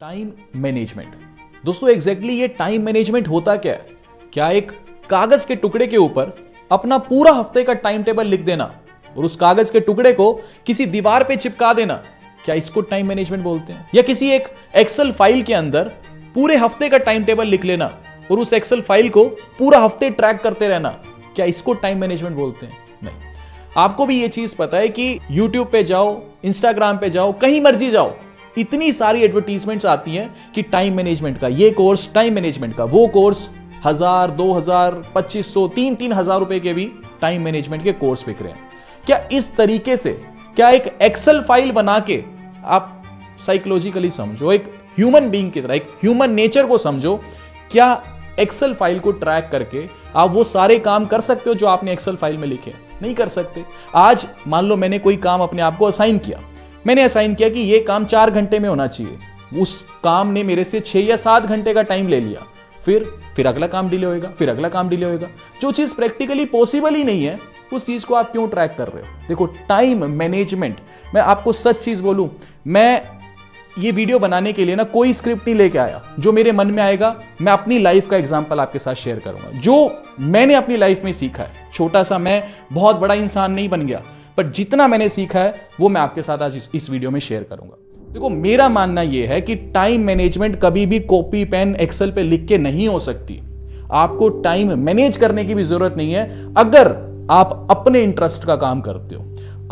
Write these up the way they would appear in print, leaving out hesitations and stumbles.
Time management. दोस्तों exactly ये time management होता क्या है? क्या एक कागज के टुकड़े के ऊपर अपना पूरा हफ्ते का टाइम टेबल लिख देना और उस कागज के टुकड़े को किसी दीवार पे चिपका देना, क्या इसको टाइम मैनेजमेंट बोलते हैं? या किसी एक एक्सेल फाइल के अंदर पूरे हफ्ते का टाइम टेबल लिख लेना और उस एक्सेल फाइल को पूरा हफ्ते ट्रैक करते रहना, क्या इसको टाइम मैनेजमेंट बोलते हैं? नहीं। आपको भी ये चीज पता है कि YouTube पे जाओ, Instagram पे जाओ, कहीं मर्जी जाओ, इतनी सारी एडवर्टीजमेंट्स आती हैं कि टाइम मैनेजमेंट का ये कोर्स, टाइम मैनेजमेंट का वो कोर्स, 1000, 2000, 2500, 3,000 रुपए के भी टाइम मैनेजमेंट के कोर्स बिक रहे हैं। क्या इस तरीके से, क्या एक एक्सेल फाइल बना के आप साइकोलॉजिकली समझो, एक ह्यूमन बीइंग की तरह, एक ह्यूमन नेचर को समझो, क्या एक्सेल फाइल को ट्रैक करके आप वो सारे काम कर सकते हो जो आपने एक्सेल फाइल में लिखे? नहीं कर सकते। आज मान लो मैंने कोई काम अपने आप को असाइन किया, मैंने असाइन किया कि ये काम 4 घंटे में होना चाहिए, उस काम ने मेरे से 6 या 7 घंटे का टाइम ले लिया, फिर अगला काम डिले होएगा, फिर अगला काम डिले होएगा। जो चीज प्रैक्टिकली पॉसिबल ही नहीं है, उस चीज को आप क्यों ट्रैक कर रहे हो? देखो टाइम मैनेजमेंट, मैं आपको सच चीज बोलूं, मैं ये वीडियो बनाने के लिए ना कोई स्क्रिप्ट नहीं लेके आया। जो मेरे मन में आएगा मैं अपनी लाइफ का एग्जांपल आपके साथ शेयर करूंगा, जो मैंने अपनी लाइफ में सीखा है। छोटा सा, मैं बहुत बड़ा इंसान नहीं बन गया, पर जितना मैंने सीखा है वो मैं आपके साथ आज इस वीडियो में शेयर करूंगा। देखो मेरा मानना यह है कि टाइम मैनेजमेंट कभी भी कॉपी पेन एक्सेल पे लिख के नहीं हो सकती। आपको टाइम मैनेज करने की भी जरूरत नहीं है अगर आप अपने इंटरेस्ट का काम करते हो।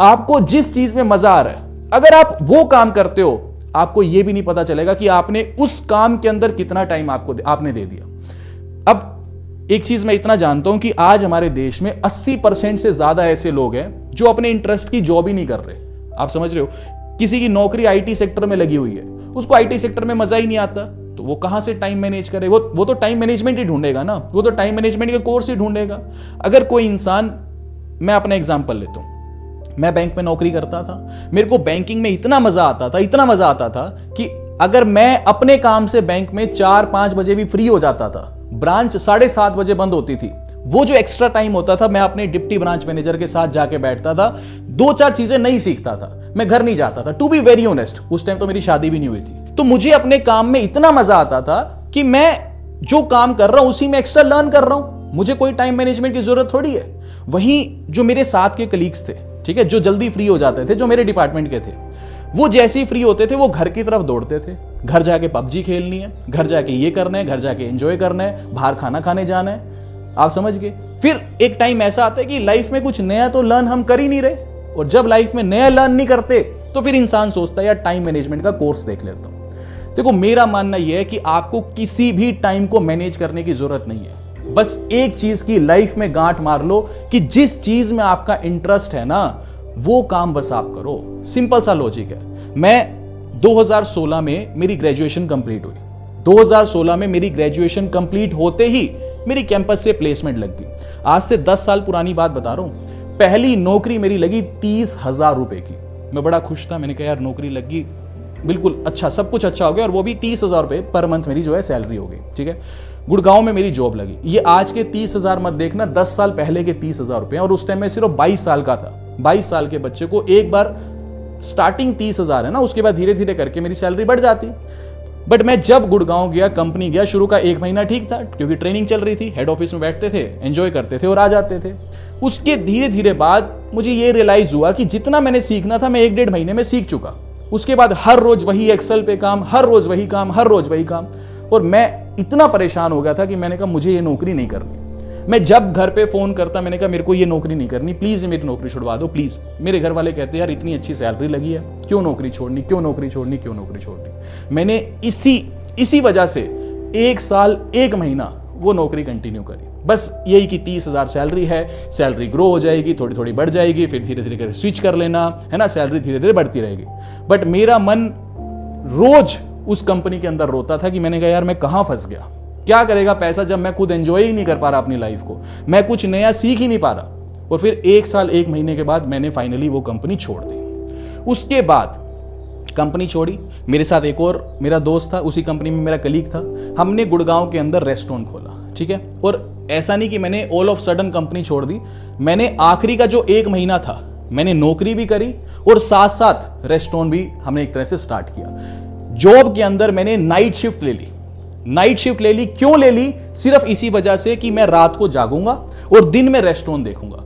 आपको जिस चीज में मजा आ रहा है, अगर आप वो काम करते हो, आपको यह भी नहीं पता चलेगा कि आपने उस काम के अंदर कितना टाइम आपने दे दिया। अब एक चीज मैं इतना जानता हूं कि आज हमारे देश में 80% से ज्यादा ऐसे लोग हैं जो अपने इंटरेस्ट की जॉब ही नहीं कर रहे। आप समझ रहे हो? किसी की नौकरी आईटी सेक्टर में लगी हुई है, उसको आईटी सेक्टर में मजा ही नहीं आता, तो वो कहां से टाइम मैनेज करे? वो तो टाइम मैनेजमेंट ही ढूंढेगा ना, वो तो टाइम मैनेजमेंट के कोर्स ही ढूंढेगा। अगर कोई इंसान, मैं अपना एग्जांपल लेता हूं, मैं बैंक में नौकरी करता था, मेरे को बैंकिंग में इतना मजा आता था कि अगर मैं अपने काम से बैंक में 4-5 बजे भी फ्री हो जाता था, ब्रांच 7:30 बजे बंद होती थी, वो जो एक्स्ट्रा टाइम होता था मैं अपने डिप्टी ब्रांच मैनेजर के साथ जाके बैठता था, 2-4 चीजें नहीं सीखता था, मैं घर नहीं जाता था। टू बी वेरी ऑनेस्ट, उस टाइम तो मेरी शादी भी नहीं हुई थी, तो मुझे अपने काम में इतना मजा आता था कि मैं जो काम कर रहा हूं उसी में एक्स्ट्रा लर्न कर रहा हूं, मुझे कोई टाइम मैनेजमेंट की जरूरत थोड़ी है। वहीं जो मेरे साथ के कलीग्स थे, ठीक है, जो जल्दी फ्री हो जाते थे, जो मेरे डिपार्टमेंट के थे, वो जैसे ही फ्री होते थे वो घर की तरफ दौड़ते थे। घर जाके पबजी खेलनी है, घर जाके ये करना है, घर जाके एंजॉय करना है, बाहर खाना खाने जाना है। आप समझ गए? फिर एक टाइम ऐसा आता है कि लाइफ में कुछ नया तो लर्न हम कर ही नहीं रहे, और जब लाइफ में नया लर्न नहीं करते तो फिर इंसान सोचता है यार टाइम मैनेजमेंट का कोर्स देख लेता हूं। देखो मेरा मानना यह है कि आपको किसी भी टाइम को मैनेज करने की जरूरत नहीं है। बस एक चीज की लाइफ में गांठ मार लो कि जिस चीज में आपका इंटरेस्ट है ना, वो काम बस आप करो। सिंपल सा लॉजिक है। मैं 2016 में मेरी ग्रेजुएशन कंप्लीट हुई। 2016 में मेरी ग्रेजुएशन कंप्लीट होते ही मेरी कैंपस से प्लेसमेंट लग गई। आज से 10 साल पुरानी बात बता रहा हूं। पहली नौकरी मेरी लगी 30,000 रुपए की। मैं बड़ा खुश था, मैंने कहा यार नौकरी लगी, बिल्कुल अच्छा, सब कुछ अच्छा हो गया, और वो भी 30,000 रुपए पर मंथ मेरी जो है सैलरी हो गई। ठीक है, गुड़गांव में मेरी जॉब लगी। ये आज के 30,000 मत देखना, 10 साल पहले के 30,000 रुपए, और उस टाइम में सिर्फ 22 साल का था। 22 साल के बच्चे को एक बार स्टार्टिंग 30,000 है ना, उसके बाद धीरे धीरे करके मेरी सैलरी बढ़ जाती। बट मैं जब गुड़गांव गया, कंपनी गया, शुरू का 1 महीना ठीक था क्योंकि ट्रेनिंग चल रही थी, हेड ऑफिस में बैठते थे, एंजॉय करते थे और आ जाते थे। उसके धीरे धीरे बाद मुझे ये रियलाइज हुआ कि जितना मैंने सीखना था मैं 1-1.5 महीने में सीख चुका। उसके बाद हर रोज वही एक्सेल पे काम, हर रोज वही काम, हर रोज वही काम, और मैं इतना परेशान हो गया था कि मैंने कहा मुझे ये नौकरी नहीं करनी। मैं जब घर पे फोन करता, मैंने कहा मेरे को ये नौकरी नहीं करनी, प्लीज मेरी नौकरी छुड़वा दो प्लीज। मेरे घर वाले कहते यार इतनी अच्छी सैलरी लगी है, क्यों नौकरी छोड़नी, क्यों नौकरी छोड़नी, क्यों नौकरी छोड़नी। मैंने इसी वजह से 1 साल 1 महीना वो नौकरी कंटिन्यू करी, बस यही कि 30,000 सैलरी है, सैलरी ग्रो हो जाएगी, थोड़ी थोड़ी बढ़ जाएगी, फिर धीरे धीरे करके स्विच कर लेना है ना, सैलरी धीरे धीरे बढ़ती रहेगी। बट मेरा मन रोज उस कंपनी के अंदर रोता था कि मैंने कहा यार मैं कहां फंस गया, क्या करेगा पैसा जब मैं खुद एंजॉय ही नहीं कर पा रहा अपनी लाइफ को, मैं कुछ नया सीख ही नहीं पा रहा। और फिर 1 साल 1 महीने के बाद मैंने फाइनली वो कंपनी छोड़ दी। उसके बाद कंपनी छोड़ी, मेरे साथ एक और मेरा दोस्त था, उसी कंपनी में मेरा कलीग था, हमने गुड़गांव के अंदर रेस्टोरेंट खोला। ठीक है, और ऐसा नहीं कि मैंने ऑल ऑफ सडन कंपनी छोड़ दी, मैंने आखिरी का जो 1 महीना था मैंने नौकरी भी करी और साथ साथ रेस्टोरेंट भी हमने एक तरह से स्टार्ट किया। जॉब के अंदर मैंने नाइट शिफ्ट ले ली। नाइट शिफ्ट ले ली, क्यों ले ली? सिर्फ इसी वजह से कि मैं रात को जागूंगा और दिन में रेस्टोरेंट देखूंगा।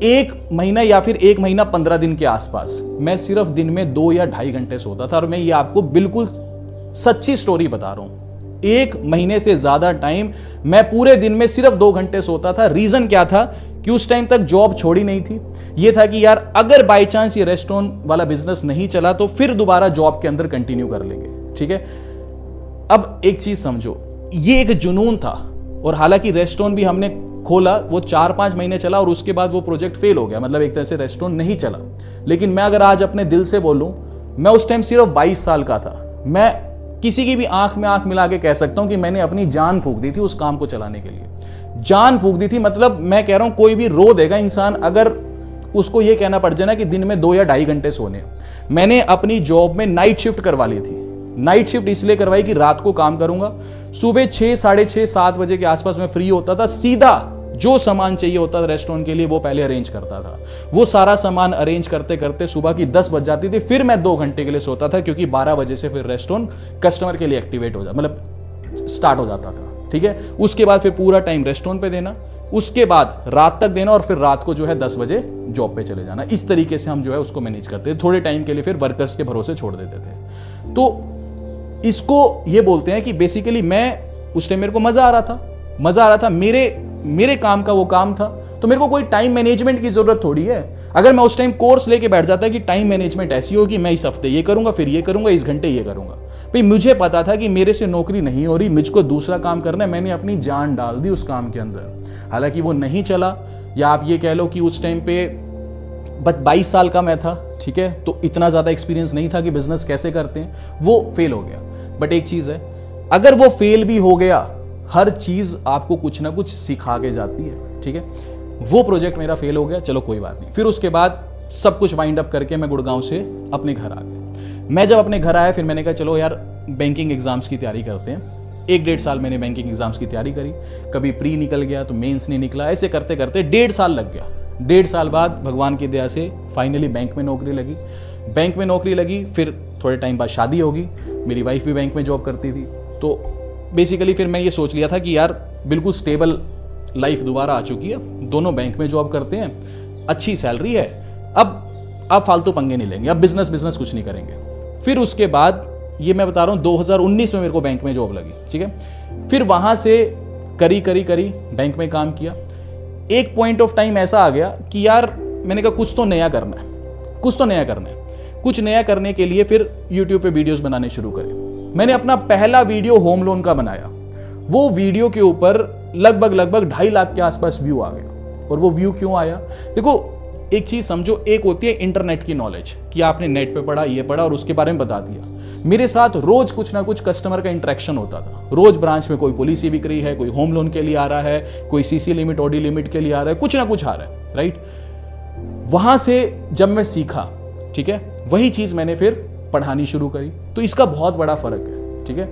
1 महीना या फिर 1 महीना 15 दिन के आसपास मैं सिर्फ दिन में 2 या 2.5 घंटे सोता था। और मैं ये आपको बिल्कुल सच्ची स्टोरी बता रहा हूं, 1 महीने से ज्यादा टाइम मैं पूरे दिन में सिर्फ 2 घंटे सोता था। रीजन क्या था कि उस टाइम तक जॉब छोड़ी नहीं थी। ये था कि यार अगर बाई चांस ये रेस्टोरेंट वाला बिजनेस नहीं चला तो फिर दोबारा जॉब के अंदर कंटिन्यू कर लेंगे, ठीक है। अब एक चीज समझो, ये एक जुनून था। और हालांकि रेस्टोरेंट भी हमने खोला, वो 4-5 महीने चला और उसके बाद वो प्रोजेक्ट फेल हो गया, मतलब एक तरह से रेस्टोरेंट नहीं चला। लेकिन मैं अगर आज अपने दिल से बोलूं, मैं उस टाइम सिर्फ 22 साल का था। मैं किसी की भी आंख में आंख मिला के कह सकता हूं कि मैंने अपनी जान फूंक दी थी उस काम को चलाने के लिए। जान फूंक दी थी, मतलब मैं कह रहा हूं कोई भी रो देगा इंसान अगर उसको ये कहना पड़ जाए ना कि दिन में 2 या 2.5 घंटे सोने। मैंने अपनी जॉब में नाइट शिफ्ट करवा ली थी। नाइट शिफ्ट इसलिए करवाई कि रात को काम करूंगा, सुबह 6, साढ़े 6, 7 बजे के आसपास मैं फ्री होता था। सीधा जो सामान चाहिए होता था रेस्टोरेंट के लिए वो पहले अरेंज करता था। वो सारा सामान अरेंज करते करते सुबह की 10 बज जाती थी। फिर मैं 2 घंटे के लिए सोता था, क्योंकि 12 बजे से फिर रेस्टोरेंट कस्टमर के लिए एक्टिवेट हो जाता, मतलब स्टार्ट हो जाता था, ठीक है। उसके बाद फिर पूरा टाइम रेस्टोरेंट पे देना, उसके बाद रात तक देना और फिर रात को जो है 10 बजे जॉब पे चले जाना। इस तरीके से हम जो है उसको मैनेज करते थे। थोड़े टाइम के लिए फिर वर्कर्स के भरोसे छोड़ देते थे। तो इसको ये बोलते हैं कि बेसिकली मैं उस टाइम मेरे को मजा आ रहा था, मेरे काम का वो काम था, तो मेरे को कोई टाइम मैनेजमेंट की जरूरत थोड़ी है। अगर मैं उस टाइम कोर्स लेके बैठ जाता कि टाइम मैनेजमेंट ऐसी होगी, मैं इस हफ्ते ये करूंगा, फिर ये करूंगा, इस घंटे ये करूंगा, भाई मुझे पता था कि मेरे से नौकरी नहीं हो रही, मुझको दूसरा काम करना है। मैंने अपनी जान डाल दी उस काम के अंदर। हालांकि वो नहीं चला, या आप ये कह लो कि उस टाइम पे 22 साल का मैं था, ठीक है, तो इतना ज्यादा एक्सपीरियंस नहीं था कि बिजनेस कैसे करते हैं, वो फेल हो गया। बट एक चीज है, अगर वो फेल भी हो गया, हर चीज आपको कुछ ना कुछ सिखा के जाती है, ठीक है। वो प्रोजेक्ट मेरा फेल हो गया, चलो कोई बात नहीं। फिर उसके बाद सब कुछ वाइंड अप करके मैं गुड़गांव से अपने घर आ गया। मैं जब अपने घर आया, फिर मैंने कहा चलो यार बैंकिंग एग्जाम्स की तैयारी करते हैं। 1-1.5 साल मैंने बैंकिंग एग्जाम्स की तैयारी करी। कभी प्री निकल गया तो मेंस नहीं निकला, ऐसे करते करते 1.5 साल लग गया। 1.5 साल बाद भगवान की दया से फाइनली बैंक में नौकरी लगी। फिर थोड़े टाइम बाद शादी होगी। मेरी वाइफ भी बैंक में जॉब करती थी। तो बेसिकली फिर मैं ये सोच लिया था कि यार बिल्कुल स्टेबल लाइफ दोबारा आ चुकी है, दोनों बैंक में जॉब करते हैं, अच्छी सैलरी है, अब फालतू पंगे नहीं लेंगे, अब बिजनेस कुछ नहीं करेंगे। फिर उसके बाद ये मैं बता रहा हूँ 2019 में मेरे को बैंक में जॉब लगी, ठीक है। फिर वहां से करी बैंक में काम किया। एक पॉइंट ऑफ टाइम ऐसा आ गया कि यार मैंने कहा कुछ तो नया करना है। कुछ नया करने के लिए फिर यूट्यूब पे वीडियोस बनाने शुरू करे। मैंने अपना पहला वीडियो होम लोन का बनाया। वो वीडियो के ऊपर लगभग 2.5 लाख के आसपास व्यू आ गया। और वो व्यू क्यों आया? देखो एक चीज समझो, एक होती है इंटरनेट की नॉलेज कि आपने नेट पे पढ़ा, ये पढ़ा और उसके बारे में बता दिया। मेरे साथ रोज कुछ ना कुछ कस्टमर का इंटरेक्शन होता था। रोज ब्रांच में कोई पॉलिसी बिक रही है, कोई होम लोन के लिए आ रहा है, कोई सीसी लिमिट, ओडी लिमिट के लिए आ रहा है, कुछ ना कुछ आ रहा है, राइट। वहां से जब मैं सीखा, ठीक है, वही चीज मैंने फिर पढ़ानी शुरू करी। तो इसका बहुत बड़ा फर्क है, ठीक है।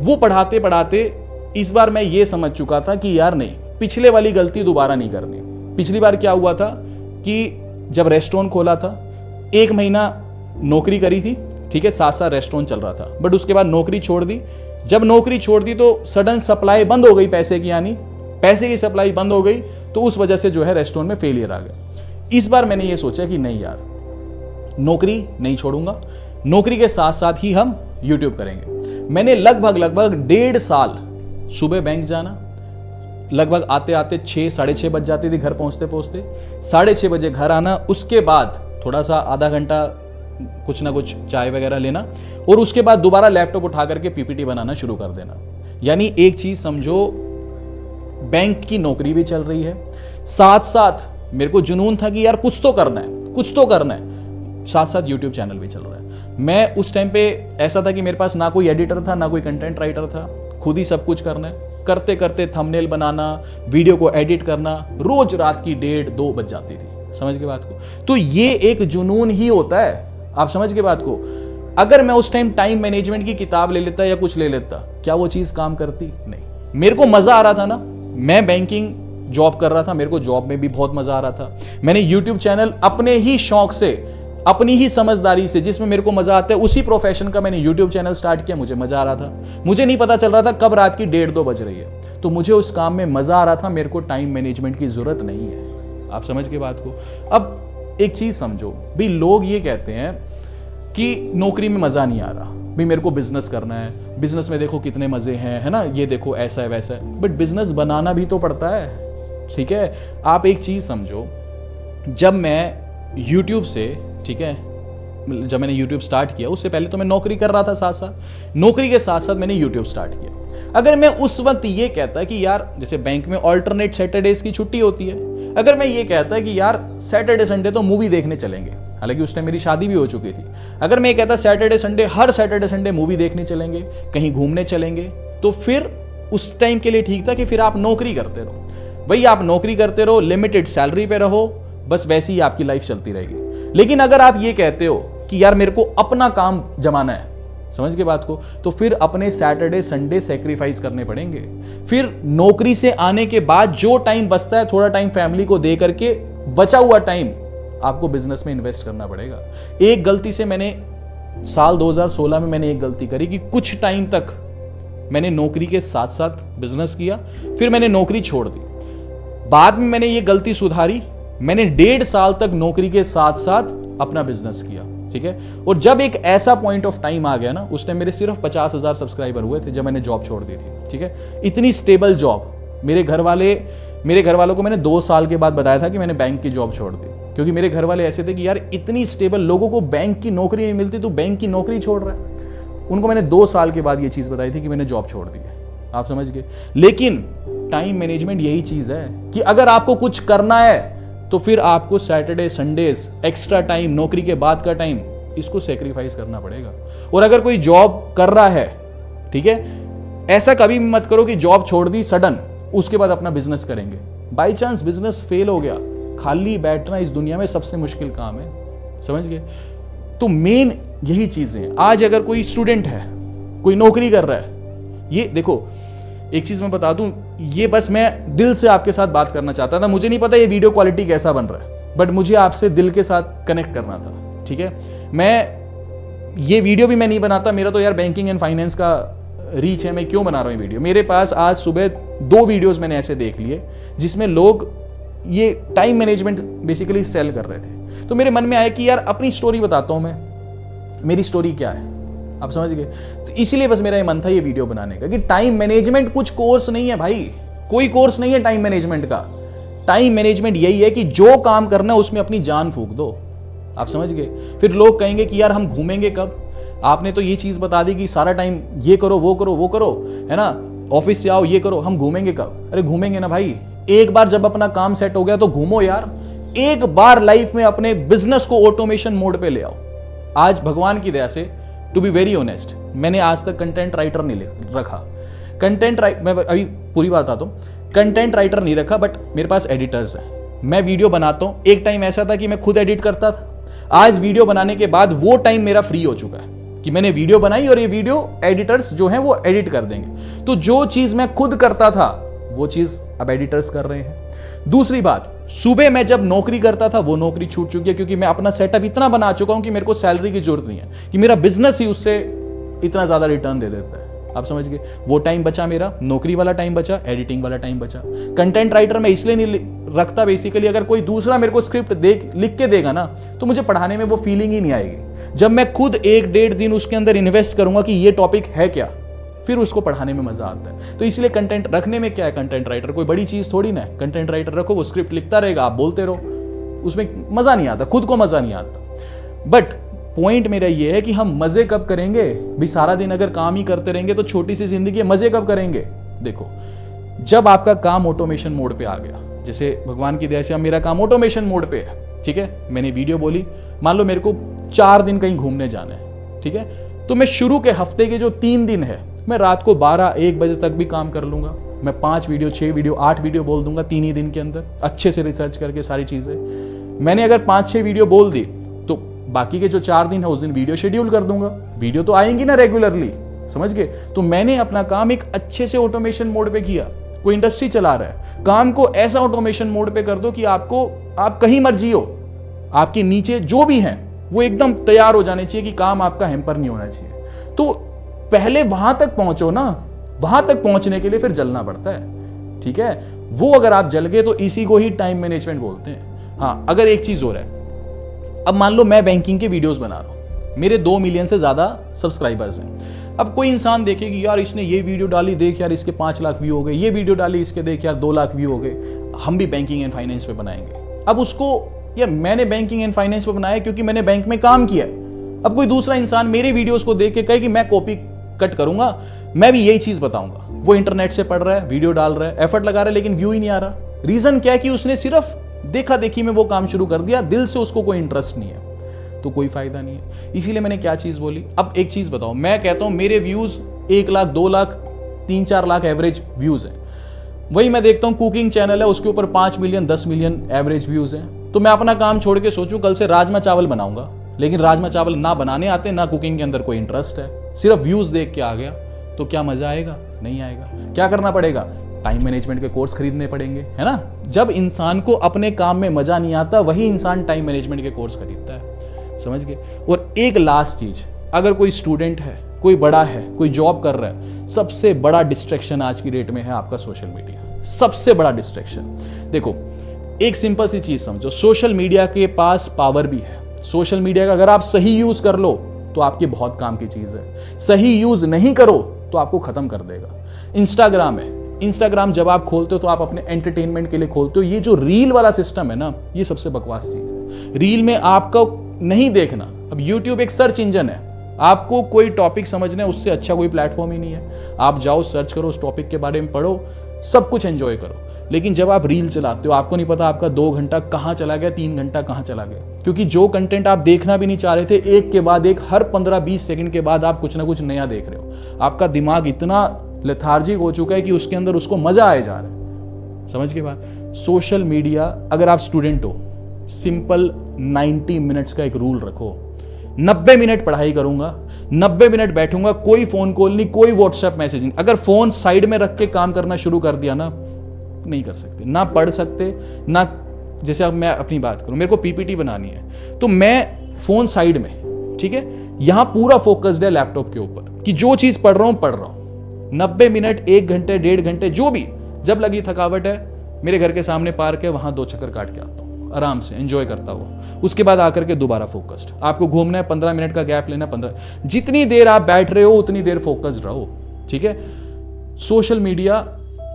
वो पढ़ाते पढ़ाते इस बार मैं ये समझ चुका था कि यार नहीं, पिछले वाली गलती दोबारा नहीं करनी। पिछली बार क्या हुआ था कि जब रेस्टोरेंट खोला था, 1 महीना नौकरी करी थी, ठीक है, साथ रेस्टोरेंट चल रहा था, बट उसके बाद नौकरी छोड़ दी। जब नौकरी छोड़ दी तो सडन सप्लाई बंद हो गई पैसे की, यानी पैसे की सप्लाई बंद हो गई। तो उस वजह से जो है रेस्टोरेंट में फेलियर आ गया। इस बार मैंने ये सोचा कि नहीं यार, नौकरी नहीं छोड़ूंगा, नौकरी के साथ साथ ही हम यूट्यूब करेंगे। मैंने लगभग 1.5 साल सुबह बैंक जाना, लगभग आते आते 6, साढ़े 6 बज जाती थी घर पहुंचते पहुंचते, 6:30 बजे घर आना। उसके बाद थोड़ा सा आधा घंटा कुछ ना कुछ चाय वगैरह लेना और उसके बाद दोबारा लैपटॉप उठा करके पीपीटी बनाना शुरू कर देना। यानी एक चीज समझो, बैंक की नौकरी भी चल रही है, साथ साथ मेरे को जुनून था कि यार कुछ तो करना है, साथ साथ यूट्यूब चैनल भी चल रहा है। मैं उस टाइम पे ऐसा था कि मेरे पास ना कोई एडिटर था, ना कोई कंटेंट राइटर था, खुद ही सब कुछ करना है। करते करते थंबनेल बनाना, वीडियो को एडिट करना, रोज रात की 1:30-2 बज जाती थी। समझ के बात को? तो ये एक जुनून ही होता है। आप समझ के बात को? अगर मैं उस टाइम टाइम मैनेजमेंट की किताब ले लेता या कुछ ले लेता, क्या वो चीज काम करती? नहीं। मेरे को मजा आ रहा था ना, मैं बैंकिंग जॉब कर रहा था, मेरे को जॉब में भी बहुत मजा आ रहा था। मैंने यूट्यूब चैनल अपने ही शौक से अपनी ही समझदारी से, जिसमें मेरे को मजा आता है, उसी प्रोफेशन का मैंने यूट्यूब चैनल स्टार्ट किया। मुझे मजा आ रहा था, मुझे नहीं पता चल रहा था कब रात की 1:30-2 बज रही है, तो मुझे उस काम में मजा आ रहा था। मेरे को टाइम मैनेजमेंट की जरूरत नहीं है। आप समझ के बात को। अब एक चीज समझो भी, लोग ये कहते हैं कि नौकरी में मजा नहीं आ रहा, भी मेरे को बिजनेस करना है, बिजनेस में देखो कितने मजे हैं, है ना, ये देखो ऐसा है वैसा है, बट बिजनेस बनाना भी तो पड़ता है, ठीक है। आप एक चीज समझो, जब मैं YouTube से, ठीक है, जब मैंने YouTube स्टार्ट किया, उससे पहले तो मैं नौकरी कर रहा था साथ साथ, नौकरी के साथ साथ मैंने YouTube स्टार्ट किया। अगर मैं उस वक्त ये कहता कि यार, जैसे बैंक में ऑल्टरनेट सैटरडेज की छुट्टी होती है, अगर मैं ये कहता कि यार सैटरडे संडे तो मूवी देखने चलेंगे, हालांकि उस टाइम मेरी शादी भी हो चुकी थी, अगर मैं ये कहता सैटरडे संडे, हर सैटरडे संडे मूवी देखने चलेंगे, कहीं घूमने चलेंगे, तो फिर उस टाइम के लिए ठीक था कि फिर आप नौकरी करते रहो। भाई आप नौकरी करते रहो, लिमिटेड सैलरी पे रहो, बस वैसी ही आपकी लाइफ चलती रहेगी। लेकिन अगर आप ये कहते हो कि यार मेरे को अपना काम जमाना है, समझ के बात को, तो फिर अपने सैटरडे संडे सेक्रीफाइस करने पड़ेंगे। फिर नौकरी से आने के बाद जो टाइम बचता है, थोड़ा टाइम फैमिली को दे करके बचा हुआ टाइम आपको बिजनेस में इन्वेस्ट करना पड़ेगा। एक गलती से मैंने साल 2016 में मैंने एक गलती करी कि कुछ टाइम तक मैंने नौकरी के साथ साथ बिजनेस किया, फिर मैंने नौकरी छोड़ दी। बाद में मैंने ये गलती सुधारी, मैंने 1.5 साल तक नौकरी के साथ साथ अपना बिजनेस किया, ठीक है। और जब एक ऐसा पॉइंट ऑफ टाइम आ गया ना, उस टाइम मेरे सिर्फ 50,000 सब्सक्राइबर हुए थे जब मैंने जॉब छोड़ दी थी, ठीक है। इतनी स्टेबल जॉब, मेरे घर वालों को मैंने 2 साल के बाद बताया था कि मैंने बैंक की जॉब छोड़ दी, क्योंकि मेरे घर वाले ऐसे थे कि यार इतनी स्टेबल, लोगों को बैंक की नौकरी नहीं मिलती, तो बैंक की नौकरी छोड़ रहा है। उनको मैंने 2 साल के बाद ये चीज बताई थी कि मैंने जॉब छोड़ दी है। आप समझ गए। लेकिन टाइम मैनेजमेंट यही चीज है कि अगर आपको कुछ करना है तो फिर आपको सैटरडे संडेज, एक्स्ट्रा टाइम, नौकरी के बाद का टाइम, इसको सेक्रीफाइस करना पड़ेगा। और अगर कोई जॉब कर रहा है, ठीक है, ऐसा कभी मत करो कि जॉब छोड़ दी सडन, उसके बाद अपना बिजनेस करेंगे। बाई चांस बिजनेस फेल हो गया, खाली बैठना इस दुनिया में सबसे मुश्किल काम है, समझ गए। तो मेन यही चीजें हैं। आज अगर कोई स्टूडेंट है, कोई नौकरी कर रहा है, ये देखो एक चीज मैं बता दूं, ये बस मैं दिल से आपके साथ बात करना चाहता था। मुझे नहीं पता ये वीडियो क्वालिटी कैसा बन रहा है, बट मुझे आपसे दिल के साथ कनेक्ट करना था, ठीक है। मैं ये वीडियो भी मैं नहीं बनाता, मेरा तो यार बैंकिंग एंड फाइनेंस का रीच है, मैं क्यों बना रहा हूँ वीडियो। मेरे पास आज सुबह 2 वीडियोस मैंने ऐसे देख लिए जिसमें लोग ये टाइम मैनेजमेंट बेसिकली सेल कर रहे थे। तो मेरे मन में आया कि यार अपनी स्टोरी बताता हूं मैं, मेरी स्टोरी क्या है, आप समझ गए। तो इसीलिए बस मेरा ये मन था ये वीडियो बनाने का कि टाइम मैनेजमेंट कुछ कोर्स नहीं है भाई, कोई कोर्स नहीं है टाइम मैनेजमेंट का। टाइम मैनेजमेंट यही है कि जो काम करना है उसमें अपनी जान फूंक दो, आप समझ गए। फिर लोग कहेंगे कि यार हम घूमेंगे कब, आपने तो ये चीज बता दी कि सारा टाइम ये करो वो करो वो करो, है ना, ऑफिस से आओ ये करो, हम घूमेंगे कब। अरे घूमेंगे ना भाई, एक बार जब अपना काम सेट हो गया तो घूमो यार। एक बार लाइफ में अपने बिजनेस को ऑटोमेशन मोड पे ले आओ। आज भगवान की दया से, टू बी वेरी ऑनेस्ट, मैंने आज तक कंटेंट राइटर नहीं रखा। मैं अभी पूरी बात आता हूं, कंटेंट राइटर नहीं रखा, बट मेरे पास एडिटर्स हैं। मैं वीडियो बनाता हूं। एक टाइम ऐसा था कि मैं खुद एडिट करता था, आज वीडियो बनाने के बाद वो टाइम मेरा फ्री हो चुका है कि मैंने वीडियो बनाई और ये वीडियो एडिटर्स जो हैं वो एडिट कर देंगे। तो जो चीज मैं खुद करता था वो चीज अब एडिटर्स कर रहे हैं। दूसरी बात, सुबह मैं जब नौकरी करता था वो नौकरी छूट चुकी है, क्योंकि मैं अपना सेटअप इतना बना चुका हूं कि मेरे को सैलरी की जरूरत नहीं है, कि मेरा बिजनेस ही उससे इतना ज्यादा रिटर्न दे देता है। आप समझ गए। वो टाइम बचा, मेरा नौकरी वाला टाइम बचा, एडिटिंग वाला टाइम बचा। कंटेंट राइटर मैं इसलिए नहीं रखता, बेसिकली अगर कोई दूसरा मेरे को स्क्रिप्ट लिख के देगा ना, तो मुझे पढ़ाने में वो फीलिंग ही नहीं आएगी। जब मैं खुद 1-1.5 दिन उसके अंदर इन्वेस्ट करूंगा कि ये टॉपिक है क्या, फिर उसको पढ़ाने में मजा आता है। तो इसलिए कंटेंट रखने में क्या है, कंटेंट राइटर कोई बड़ी चीज थोड़ी ना है। कंटेंट राइटर रखो, वो स्क्रिप्ट लिखता रहेगा, आप बोलते रहो, उसमें मजा नहीं आता, खुद को मजा नहीं आता। बट पॉइंट मेरा ये है कि हम मजे कब करेंगे भी, सारा दिन अगर काम ही करते रहेंगे तो छोटी सी जिंदगी है, मजे कब करेंगे। देखो, जब आपका काम ऑटोमेशन मोड पे आ गया, जैसे भगवान की दया से अब मेरा काम ऑटोमेशन मोड पे है, ठीक है, मैंने वीडियो बोली, मान लो मेरे को 4 दिन कहीं घूमने जाना है, ठीक है, तो मैं शुरू के हफ्ते के जो 3 दिन है, मैं रात को 12-1 बजे तक भी काम कर लूंगा। मैं 5 वीडियो, 6 वीडियो, 8 वीडियो बोल दूंगा 3 ही दिन के अंदर, अच्छे से रिसर्च करके सारी चीजें। मैंने अगर 5-6 वीडियो बोल दी तो बाकी के जो 4 दिन है उस दिन वीडियो शेड्यूल कर दूंगा। वीडियो तो आएंगी ना रेगुलरली, समझ गए। तो मैंने अपना काम एक अच्छे से ऑटोमेशन मोड पे किया। कोई इंडस्ट्री चला रहा है, काम को ऐसा ऑटोमेशन मोड पे कर दो कि आप कहीं मर्जी हो, आपके नीचे जो भी हैं वो एकदम तैयार हो जाने चाहिए कि काम आपका हैम्पर नहीं होना चाहिए। तो पहले वहां तक पहुंचो ना, वहां तक पहुंचने के लिए फिर जलना पड़ता है, ठीक है। वो अगर आप जल गए तो इसी को ही टाइम मैनेजमेंट बोलते हैं। हाँ, अगर एक चीज हो रहा है, अब मान लो मैं बैंकिंग के वीडियोस बना रहा हूं, मेरे 2 मिलियन से ज्यादा सब्सक्राइबर्स हैं। अब कोई इंसान देखे कि यार इसने ये वीडियो डाली, देख यार इसके 5 लाख व्यू हो गए, ये वीडियो डाली इसके देख यार 2 लाख व्यू हो गए, हम भी बैंकिंग एंड फाइनेंस पे बनाएंगे। अब उसको, यार मैंने बैंकिंग एंड फाइनेंस पे बनाया क्योंकि मैंने बैंक में काम किया। अब कोई दूसरा इंसान मेरे वीडियोस को देख के कहे कि मैं कॉपी कट करूंगा, मैं भी यही चीज बताऊंगा। वो इंटरनेट से पढ़ रहा है, वीडियो डाल रहा है, एफर्ट लगा रहा है, लेकिन व्यू ही नहीं आ रहा। रीजन क्या है कि उसने सिर्फ देखा देखी में वो काम शुरू कर दिया, दिल से उसको कोई इंटरेस्ट नहीं है, तो कोई फायदा नहीं है। इसीलिए मैंने क्या चीज बोली। अब एक चीज बताओ, मैं कहता हूं मेरे views 1 lakh, 2 lakh, 3-4 lakh average views हैं। वही मैं देखता हूं कुकिंग चैनल है, उसके ऊपर 5 मिलियन 10 मिलियन एवरेज व्यूज हैं। तो मैं अपना काम छोड़ के सोचूं कल से राजमा चावल बनाऊंगा, लेकिन राजमा चावल ना बनाने आते, ना कुकिंग के अंदर कोई इंटरेस्ट है, सिर्फ व्यूज देख के आ गया, तो क्या मजा आएगा? नहीं आएगा। क्या करना पड़ेगा? टाइम मैनेजमेंट के कोर्स खरीदने पड़ेंगे, है ना। जब इंसान को अपने काम में मजा नहीं आता, वही इंसान टाइम मैनेजमेंट के कोर्स खरीदता है, समझ गए। और एक लास्ट चीज, अगर कोई स्टूडेंट है, कोई बड़ा है, कोई जॉब कर रहा है, सबसे बड़ा डिस्ट्रैक्शन आज की डेट में है आपका सोशल मीडिया। सबसे बड़ा डिस्ट्रैक्शन। देखो, एक सिंपल सी चीज समझो, सोशल मीडिया के पास पावर भी है। सोशल मीडिया का अगर आप सही यूज कर लो तो आपकी बहुत काम की चीज है, सही यूज नहीं करो तो आपको खत्म कर देगा। इंस्टाग्राम है, इंस्टाग्राम जब आप खोलते हो तो आप अपने एंटरटेनमेंट के लिए खोलते हो। ये जो रील वाला सिस्टम है ना, ये सबसे बकवास चीज है। रील में आपको नहीं देखना। अब यूट्यूब एक सर्च इंजन है, आपको कोई टॉपिक समझना है, उससे अच्छा कोई प्लेटफॉर्म ही नहीं है। आप जाओ, सर्च करो, उस टॉपिक के बारे में पढ़ो, सब कुछ एंजॉय करो। लेकिन जब आप रील चलाते हो, आपको नहीं पता आपका 2 घंटा कहां चला गया, 3 घंटा कहां चला गया, क्योंकि जो कंटेंट आप देखना भी नहीं चाह रहे थे, एक के बाद एक, हर 15-20 सेकंड के बाद आप कुछ ना कुछ नया देख रहे हो। आपका दिमाग इतना लेथार्जिक हो चुका है कि उसके अंदर उसको मजा आए जा रहा है, समझ के बात। सोशल मीडिया, अगर आप स्टूडेंट हो, सिंपल 90 मिनट्स का एक रूल रखो। 90 मिनट पढ़ाई करूंगा, 90 मिनट बैठूंगा, कोई फोन कॉल नहीं, कोई व्हाट्सएप मैसेजिंग। अगर फोन साइड में रख के काम करना शुरू कर दिया ना, नहीं कर सकते, ना पढ़ सकते ना। जैसे अब मैं अपनी बात करूं, मेरे को पीपीटी बनानी है, तो मैं फोन साइड में, ठीक है, यहां पूरा फोकस्ड है लैपटॉप के ऊपर कि जो चीज पढ़ रहा हूं 90 मिनट, 1 घंटे, 1.5 घंटे, जो भी, जब लगी थकावट है, मेरे घर के सामने पार्क है, वहां 2 चक्कर काट के आता हूं, आराम से एंजॉय करता हुआ। उसके बाद आकर के दोबारा फोकस्ड। आपको घूमना है, 15 मिनट का गैप लेना, 15, जितनी देर आप बैठ रहे हो उतनी देर फोकस्ड रहो, ठीक है। सोशल मीडिया,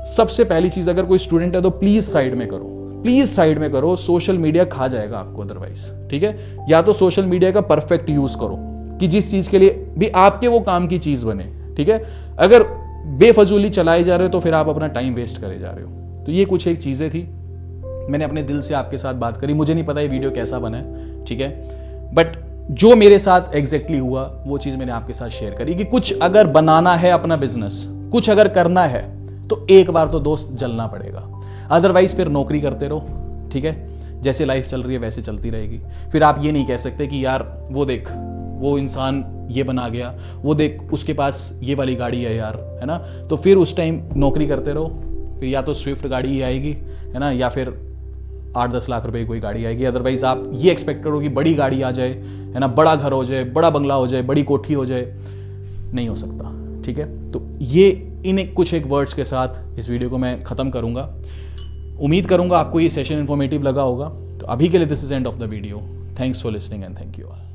सबसे पहली चीज, अगर कोई स्टूडेंट है तो प्लीज साइड में करो, प्लीज साइड में करो। सोशल मीडिया खा जाएगा आपको अदरवाइज, ठीक है। या तो सोशल मीडिया का परफेक्ट यूज करो कि जिस चीज के लिए भी आपके वो काम की चीज बने, ठीक है। अगर बेफजूली चलाए जा रहे हो तो फिर आप अपना टाइम वेस्ट करे जा रहे हो। तो ये कुछ एक चीजें थी, मैंने अपने दिल से आपके साथ बात करी। मुझे नहीं पता ये वीडियो कैसा बना है, ठीक है, बट जो मेरे साथ एग्जैक्टली हुआ वो चीज मैंने आपके साथ शेयर करी कि कुछ अगर बनाना है अपना बिजनेस, कुछ अगर करना है, तो एक बार तो दोस्त जलना पड़ेगा। अदरवाइज फिर नौकरी करते रहो, ठीक है। जैसे लाइफ चल रही है वैसे चलती रहेगी। फिर आप ये नहीं कह सकते कि यार वो देख, वो इंसान ये बना गया, वो देख उसके पास ये वाली गाड़ी है यार, है ना। तो फिर उस टाइम नौकरी करते रहो, फिर या तो स्विफ्ट गाड़ी ही आएगी, है ना, या फिर 8-10 लाख रुपए की कोई गाड़ी आएगी। अदरवाइज आप ये एक्सपेक्ट करो कि बड़ी गाड़ी आ जाए, है ना, बड़ा घर हो जाए, बड़ा बंगला हो जाए, बड़ी कोठी हो जाए, नहीं हो सकता, ठीक है। तो ये इन कुछ एक वर्ड्स के साथ इस वीडियो को मैं ख़त्म करूंगा। उम्मीद करूंगा आपको ये सेशन इन्फॉर्मेटिव लगा होगा। तो अभी के लिए this is end of the video. Thanks for listening and thank you all.